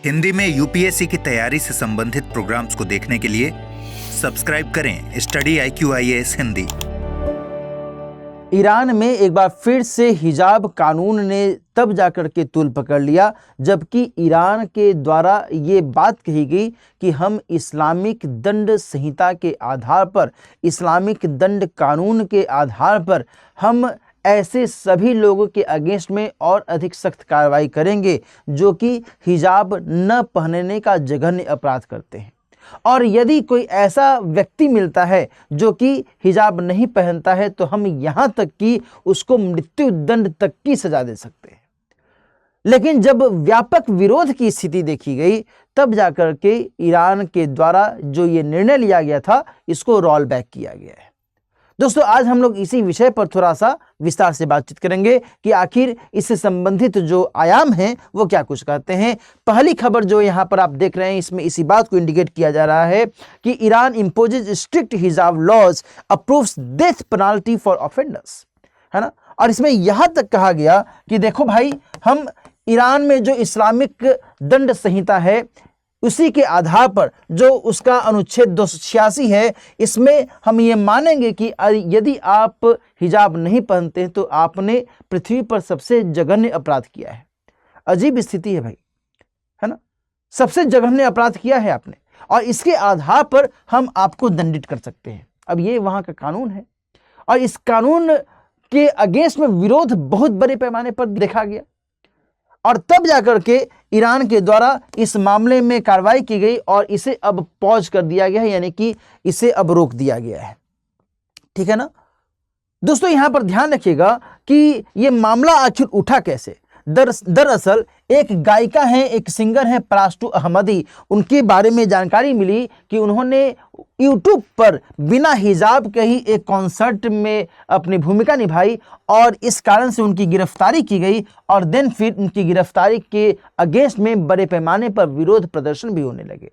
हिंदी में यूपीएससी की तैयारी से संबंधित प्रोग्राम्स को देखने के लिए सब्सक्राइब करें स्टडी IQIAS हिंदी। ईरान में एक बार फिर से हिजाब कानून ने तब जाकर के तूल पकड़ लिया जबकि ईरान के द्वारा ये बात कही गई कि हम इस्लामिक दंड संहिता के आधार पर, इस्लामिक दंड कानून के आधार पर हम ऐसे सभी लोगों के अगेंस्ट में और अधिक सख्त कार्रवाई करेंगे जो कि हिजाब न पहनने का जघन्य अपराध करते हैं। और यदि कोई ऐसा व्यक्ति मिलता है जो कि हिजाब नहीं पहनता है तो हम यहाँ तक कि उसको मृत्यु दंड तक की सजा दे सकते हैं। लेकिन जब व्यापक विरोध की स्थिति देखी गई तब जाकर के ईरान के द्वारा जो ये निर्णय लिया गया था इसको रोल बैक किया गया है। दोस्तों, आज हम लोग इसी विषय पर थोड़ा सा विस्तार से बातचीत करेंगे कि आखिर इससे संबंधित जो आयाम हैं वो क्या कुछ कहते हैं। पहली खबर जो यहाँ पर आप देख रहे हैं इसमें इसी बात को इंडिकेट किया जा रहा है कि Iran imposes strict hijab laws, approves death penalty for offenders, है ना। और इसमें यहाँ तक कहा गया कि देखो भाई, हम ईरान में जो इस्लामिक दंड संहिता है उसी के आधार पर जो उसका अनुच्छेद 286 है, इसमें हम ये मानेंगे कि यदि आप हिजाब नहीं पहनते हैं तो आपने पृथ्वी पर सबसे जघन्य अपराध किया है। अजीब स्थिति है भाई, है ना। सबसे जघन्य अपराध किया है आपने और इसके आधार पर हम आपको दंडित कर सकते हैं। अब ये वहाँ का कानून है और इस कानून के अगेंस्ट में विरोध बहुत बड़े पैमाने पर देखा गया और तब जाकर के ईरान के द्वारा इस मामले में कार्रवाई की गई और इसे अब पॉज कर दिया गया है, यानी कि इसे अब रोक दिया गया है। ठीक है ना दोस्तों, यहां पर ध्यान रखिएगा कि ये मामला आखिर उठा कैसे। दरअसल एक गायिका हैं, एक सिंगर हैं परास्तु अहमदी, उनके बारे में जानकारी मिली कि उन्होंने यूट्यूब पर बिना हिजाब के ही एक कॉन्सर्ट में अपनी भूमिका निभाई और इस कारण से उनकी गिरफ्तारी की गई और देन फिर उनकी गिरफ्तारी के अगेंस्ट में बड़े पैमाने पर विरोध प्रदर्शन भी होने लगे।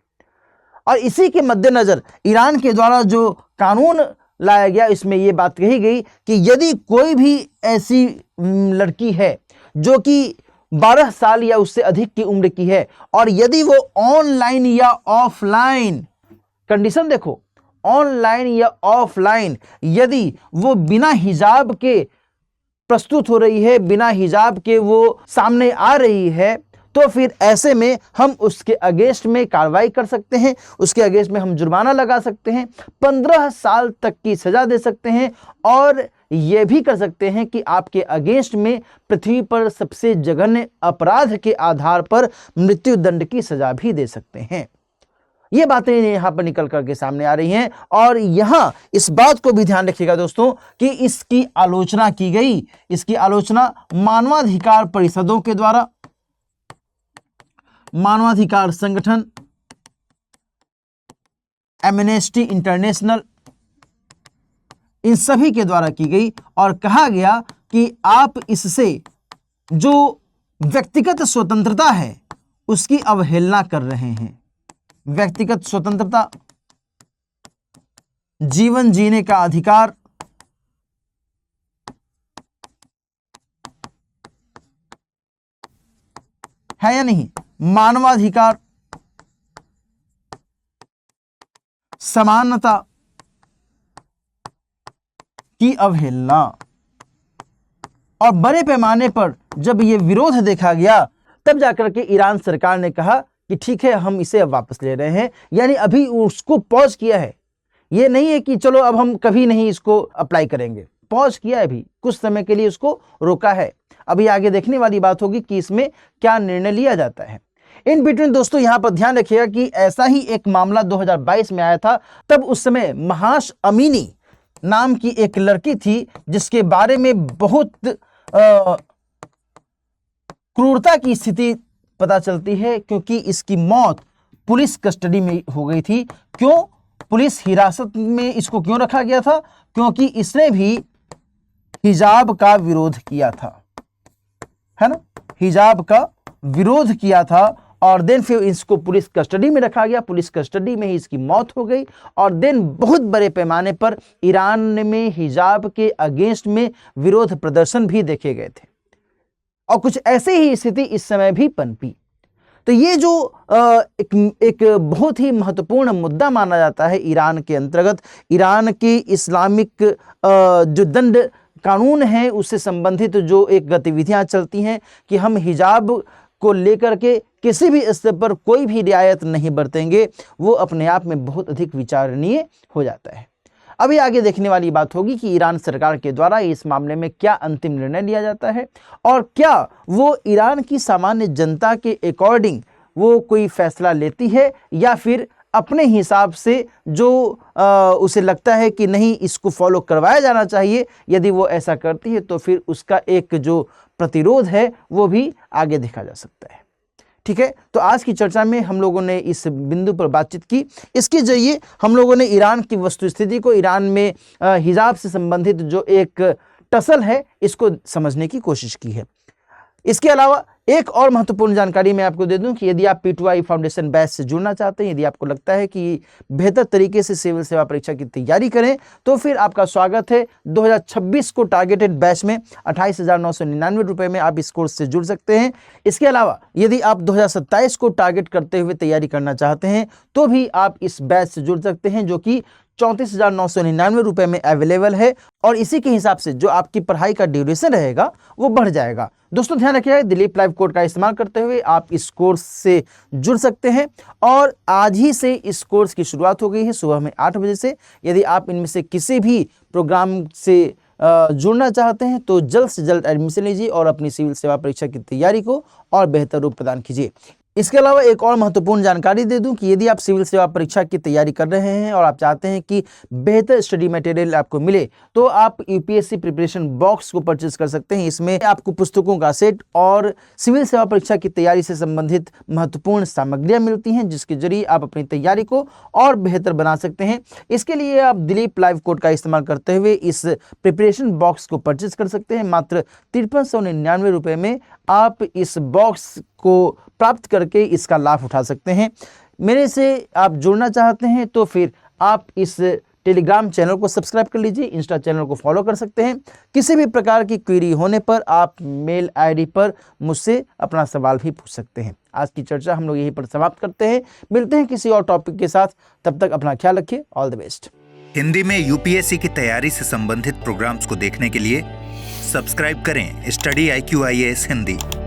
और इसी के मद्देनजर ईरान के द्वारा जो कानून लाया गया इसमें यह बात कही गई कि यदि कोई भी ऐसी लड़की है जो कि 12 साल या उससे अधिक की उम्र की है और यदि वो ऑनलाइन या ऑफलाइन, कंडीशन देखो, ऑनलाइन या ऑफलाइन यदि वो बिना हिजाब के प्रस्तुत हो रही है, बिना हिजाब के वो सामने आ रही है, तो फिर ऐसे में हम उसके अगेंस्ट में कार्रवाई कर सकते हैं, उसके अगेंस्ट में हम जुर्माना लगा सकते हैं, 15 साल तक की सजा दे सकते हैं और यह भी कर सकते हैं कि आपके अगेंस्ट में पृथ्वी पर सबसे जघन्य अपराध के आधार पर मृत्यु दंड की सजा भी दे सकते हैं। ये बातें यहां पर निकल करके सामने आ रही हैं और यहां इस बात को भी ध्यान रखिएगा दोस्तों कि इसकी आलोचना की गई। इसकी आलोचना मानवाधिकार परिषदों के द्वारा, मानवाधिकार संगठन, एमनेस्टी इंटरनेशनल, इन सभी के द्वारा की गई और कहा गया कि आप इससे जो व्यक्तिगत स्वतंत्रता है उसकी अवहेलना कर रहे हैं। व्यक्तिगत स्वतंत्रता, जीवन जीने का अधिकार, है या नहीं, मानवाधिकार, समानता की अवहेलना। और बड़े पैमाने पर जब यह विरोध देखा गया तब जाकर के ईरान सरकार ने कहा कि ठीक है, हम इसे अब वापस ले रहे हैं, यानी अभी उसको पॉज किया है। यह नहीं है कि चलो अब हम कभी नहीं इसको अप्लाई करेंगे, पॉज किया है, अभी कुछ समय के लिए उसको रोका है। अभी आगे देखने वाली बात होगी कि इसमें क्या निर्णय लिया जाता है। इन बिटवीन दोस्तों यहां पर ध्यान रखिएगा कि ऐसा ही एक मामला 2022 में आया था। तब उस समय महाश अमीनी नाम की एक लड़की थी जिसके बारे में बहुत क्रूरता की स्थिति पता चलती है क्योंकि इसकी मौत पुलिस कस्टडी में हो गई थी। क्यों पुलिस हिरासत में इसको क्यों रखा गया था? क्योंकि इसने भी हिजाब का विरोध किया था, है ना, हिजाब का विरोध किया था और देन फिर इसको पुलिस कस्टडी में रखा गया। पुलिस कस्टडी में ही इसकी मौत हो गई और देन बहुत बड़े पैमाने पर ईरान में हिजाब के अगेंस्ट में विरोध प्रदर्शन भी देखे गए थे और कुछ ऐसी ही स्थिति इस समय भी पनपी। तो ये जो एक बहुत ही महत्वपूर्ण मुद्दा माना जाता है ईरान के अंतर्गत, ईरान की इस्लामिक जो दंड कानून है उससे संबंधित जो एक गतिविधियां चलती हैं कि हम हिजाब को लेकर के किसी भी स्तर पर कोई भी रियायत नहीं बरतेंगे, वो अपने आप में बहुत अधिक विचारणीय हो जाता है। अभी आगे देखने वाली बात होगी कि ईरान सरकार के द्वारा इस मामले में क्या अंतिम निर्णय लिया जाता है और क्या वो ईरान की सामान्य जनता के अकॉर्डिंग वो कोई फैसला लेती है या फिर अपने हिसाब से जो उसे लगता है कि नहीं इसको फॉलो करवाया जाना चाहिए, यदि वो ऐसा करती है तो फिर उसका एक जो प्रतिरोध है वो भी आगे देखा जा सकता है। ठीक है, तो आज की चर्चा में हम लोगों ने इस बिंदु पर बातचीत की। इसके जरिए हम लोगों ने ईरान की वस्तुस्थिति को, ईरान में हिजाब से संबंधित जो एक टसल है इसको समझने की कोशिश की है। इसके अलावा एक और महत्वपूर्ण जानकारी मैं आपको दे दूं कि यदि आप P2I फाउंडेशन बैच से जुड़ना चाहते हैं, यदि आपको लगता है कि बेहतर तरीके से सिविल सेवा परीक्षा की तैयारी करें, तो फिर आपका स्वागत है 2026 को टारगेटेड बैच में 28,999 रुपये में आप इस कोर्स से जुड़ सकते हैं। इसके अलावा यदि आप 2027 को टारगेट करते हुए तैयारी करना चाहते हैं तो भी आप इस बैच से जुड़ सकते हैं, जो कि 34,999 रुपये में अवेलेबल है और इसी के हिसाब से जो आपकी पढ़ाई का ड्यूरेशन रहेगा वो बढ़ जाएगा। दोस्तों ध्यान रखिएगा, दिलीप लाइव कोड का इस्तेमाल करते हुए आप इस कोर्स से जुड़ सकते हैं और आज ही से इस कोर्स की शुरुआत हो गई है सुबह में 8 बजे से। यदि आप इनमें से किसी भी प्रोग्राम से जुड़ना चाहते हैं तो जल्द से जल्द एडमिशन लीजिए और अपनी सिविल सेवा परीक्षा की तैयारी को और बेहतर रूप प्रदान कीजिए। इसके अलावा एक और महत्वपूर्ण जानकारी दे दूं कि यदि आप सिविल सेवा परीक्षा की तैयारी कर रहे हैं और आप चाहते हैं कि बेहतर स्टडी मटेरियल आपको मिले तो आप यूपीएससी प्रिपरेशन बॉक्स को परचेज कर सकते हैं। इसमें आपको पुस्तकों का सेट और सिविल सेवा परीक्षा की तैयारी से संबंधित महत्वपूर्ण सामग्रियां मिलती हैं, जिसके जरिए आप अपनी तैयारी को और बेहतर बना सकते हैं। इसके लिए आप दिलीप लाइव कोड का इस्तेमाल करते हुए इस प्रिपरेशन बॉक्स को परचेज कर सकते हैं। मात्र 5399 रुपये में आप इस बॉक्स को प्राप्त करके इसका लाभ उठा सकते हैं। मेरे से आप जुड़ना चाहते हैं तो फिर आप इस टेलीग्राम चैनल को सब्सक्राइब कर लीजिए, इंस्टा चैनल को फॉलो कर सकते हैं। किसी भी प्रकार की क्वेरी होने पर आप मेल आईडी पर मुझसे अपना सवाल भी पूछ सकते हैं। आज की चर्चा हम लोग यहीं पर समाप्त करते हैं, मिलते हैं किसी और टॉपिक के साथ। तब तक अपना ख्याल रखिए। All the best. हिंदी में यूपीएससी की तैयारी से संबंधित प्रोग्राम्स को देखने के लिए सब्सक्राइब करें स्टडी IQ IAS हिंदी।